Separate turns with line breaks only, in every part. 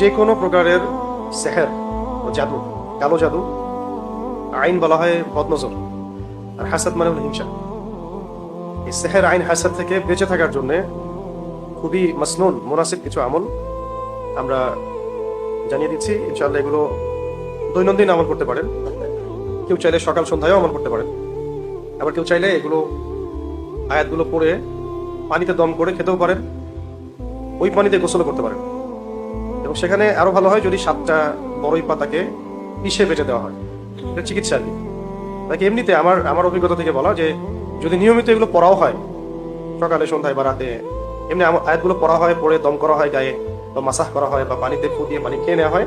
যে কোনো প্রকারের সেহের ও জাদু, কালো জাদু, আইন বলা হয় বদনজর, আর হাসাদ মানে হলো হিংসা। এই সেহের, আইন, হাসাদ থেকে বেঁচে থাকার জন্য খুবই মাসনুন মুনাসিব কিছু আমল আমরা জানিয়ে দিচ্ছি। ইনশাআল্লাহ এগুলো দৈনন্দিন আমল করতে পারেন। কেউ চাইলে সকাল সন্ধ্যায়ও আমল করতে পারেন। আবার কেউ চাইলে এগুলো আয়াতগুলো পড়ে পানিতে দম করে খেতেও পারেন, ওই পানিতে গোসল করতে পারেন। এবং সেখানে আরো ভালো হয় যদি 7টা বড়ই পাতাকে পিষে বেটে দেওয়া হয়, এটা চিকিৎসা আর কি। তাকে এমনিতে আমার অভিজ্ঞতা থেকে বলা যে যদি নিয়মিত এগুলো পড়াও হয় সকালে সন্ধ্যায় বা রাতে, এমনি আয়াতগুলো পড়া হয়, পড়ে দম করা হয় গায়ে, বা মাসাহ করা হয়, বা পানিতে ফু দিয়ে পানি খেয়ে নেওয়া হয়,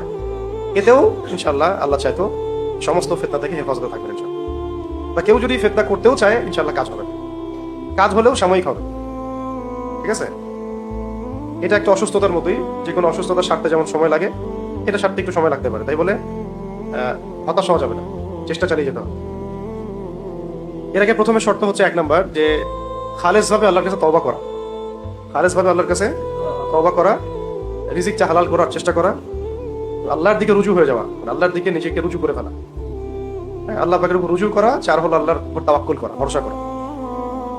এতেও ইনশাল্লাহ আল্লাহ চাইতো সমস্ত ফিতনা থেকে হেফাজতে থাকবেন ইনশাল্লাহ। বা কেউ যদি ফিতনা করতেও চায় ইনশাল্লাহ কাজ হবে, কাজ হলেও সাময়িক হবে। ঠিক আছে, এটা একটা অসুস্থতার মতোই, যে কোনো অসুস্থতা সারতে যেমন সময় লাগে, এটা সারতে একটু সময় লাগতে পারে। তাই বলে হতাশ হওয়া যাবে না, চেষ্টা চালিয়ে যেতে হবে। এর আগে প্রথমে শর্ত হচ্ছে 1 নাম্বার যে খালেস ভাবে আল্লাহর কাছে তওবা করা, খালেস ভাবে আল্লাহর কাছে তওবা করা, রিজিকটা হালাল করার চেষ্টা করা, আল্লাহর দিকে রুজু হয়ে যাওয়া, আল্লাহর দিকে নিজেকে রুজু করে ফেলা। আল্লাহ পাকের উপর রুজু করা। 4 হলো আল্লাহর উপর তাওয়াক্কুল করা, ভরসা করা।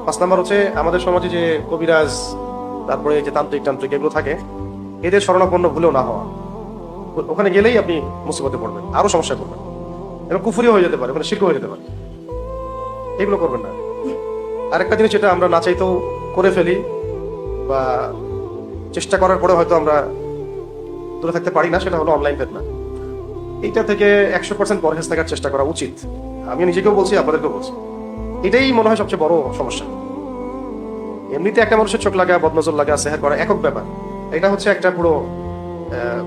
5 নাম্বার হচ্ছে আমাদের সমাজে যে কবিরাজ, তারপরে যে তান্ত্রিক এগুলো থাকে, এদের শরণাপন্ন ভুলেও না হওয়া। ওখানে গেলেই আপনি মুসিবতে পড়বেন, আরো সমস্যা করবেন, এবং কুফরিও হয়ে যেতে পারে, ওখানে শিরক হয়ে যেতে পারে। এগুলো করবেন না। আরেকটা জিনিস যেটা আমরা না চাইতেও করে ফেলি, বা চেষ্টা করার পরে হয়তো আমরা দূরে থাকতে পারি না, সেটা হলো অনলাইন ফিতনা। এইটা থেকে 100% পরহেজ থাকার চেষ্টা করা উচিত। আমি নিজেকেও বলছি, আপনাদেরকেও বলছি, এটাই মনে হয় সবচেয়ে বড় সমস্যা। এমনিতে একটা মানুষের চোখ লাগা, বদনজর লাগা, সেহের করা একক ব্যাপার। এটা হচ্ছে একটা পুরো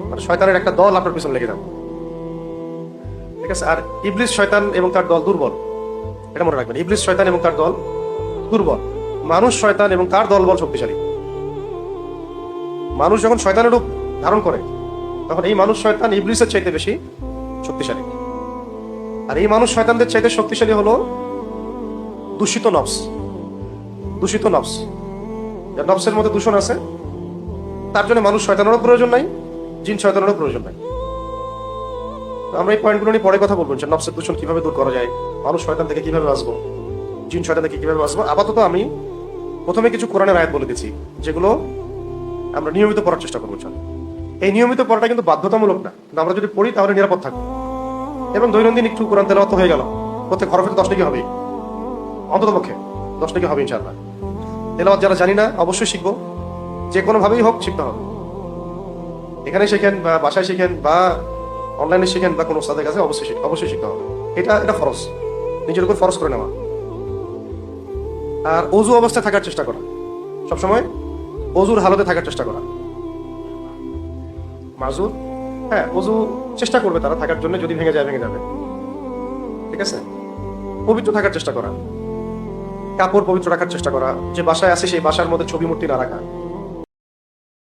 মানে শয়তানের একটা দল আপনার পিছনে লেগে যাবে। ঠিক আছে, আর ইবলিস শয়তান এবং তার দল দুর্বল, এটা মনে রাখবেন। ইবলিস শয়তান এবং তার দল দুর্বল, মানুষ শয়তান এবং তার দলবল শক্তিশালী। মানুষ যখন শয়তানের রূপ ধারণ করে, তখন এই মানুষ শয়তান ইবলিসের চাইতে বেশি শক্তিশালী। আর এই মানুষ শয়তানদের চাইতে শক্তিশালী হলো দূষিত নফস। দূষিত নফস, যার নফসের মধ্যে দূষণ আছে, তার জন্য মানুষ শয়তানেরও প্রয়োজন নাই, জিন শয়তানেরও প্রয়োজন নাই। আমরা এই পয়েন্টগুলো নিয়ে পরে কথা বলবো, যে নফসের দূষণ কিভাবে দূর করা যায়, মানুষ শয়তান থেকে কিভাবে বাঁচবো, জিন শয়তান থেকে কিভাবে বাঁচবো। আপাতত আমি প্রথমে কিছু কোরআনের আয়াত বলে দিচ্ছি, যেগুলো আমরা নিয়মিত পড়ার চেষ্টা করবো। এই নিয়মিত পড়াটা কিন্তু বাধ্যতামূলক না, আমরা যদি পড়ি তাহলে নিরাপদ থাকবো। এবং দৈনন্দিন একটু কোরআন তেলাওয়াত হয়ে গেল, প্রত্যেক হরফে 10 টাকা হবে, অন্তত পক্ষে 10 টাকা হবে ইনশাআল্লাহ। তেলাওয়াত যারা জানি না অবশ্যই শিখবো, যে কোনো ভাবেই হোক শিখতে হবে। এখানে শিখেন, বা বাসায় শিখেন, বা অনলাইনে শিখেন, বা কোনো ওস্তাদের কাছে অবশ্যই শিখতে হবে। এটা ফরজ, নিজের উপর ফরজ করে নেওয়া। আর অজু অবস্থায় থাকার চেষ্টা করা, সবসময় অজুর হালতে থাকার চেষ্টা করা। মাজুর, হ্যাঁ, অজু চেষ্টা করবে তারা থাকার জন্য, যদি ভেঙে যাবে। ঠিক আছে, পবিত্র থাকার চেষ্টা করা, কাপড় পবিত্র রাখার চেষ্টা করা, যে বাসায় আছে সেই বাসার মধ্যে ছবি মূর্তি না রাখা।